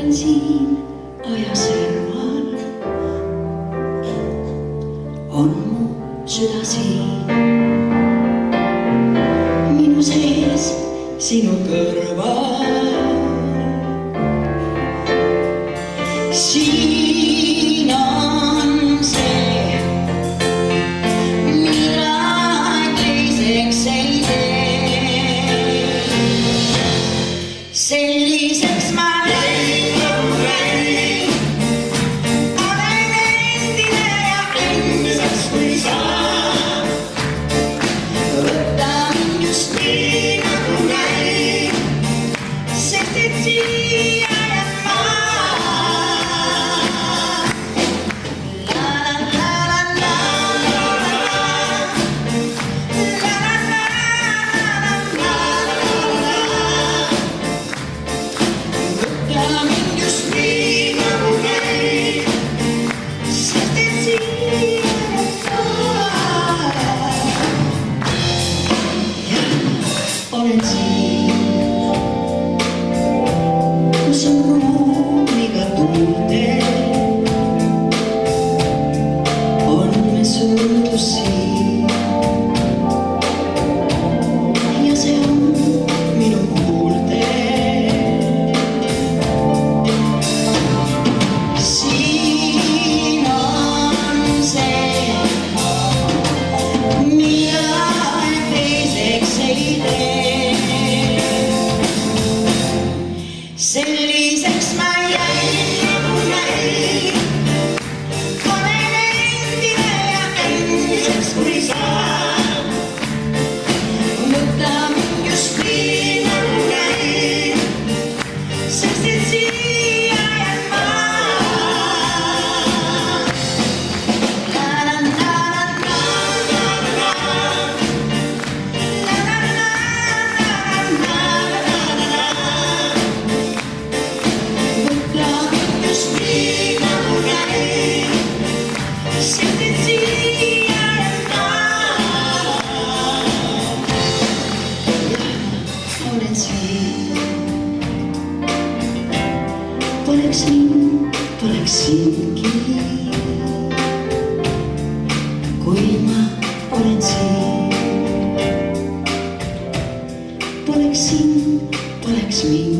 olen siin ajaserval, on mu süda siin, minu sees sinu kõrval. Siin on see, mida teiseks ei tee. Selliseks ma jäin, olen endine ja endiseks kui sa. Võta mind just nii nagu näin, sest et siia jään ma. Olen siin, kus on ruumiga tunde, on me suudlus siin ja see on minu kuulde. Siin on see, mida teiseks ei tee. Selliseks ma jäin nagu näin, olen endine ja endiseks kui sa. Võta mind just nii nagu näin, sest et siia jään ma. Poleks mind, poleks siingi, kui ma olen siin. Poleks sind, poleks mind.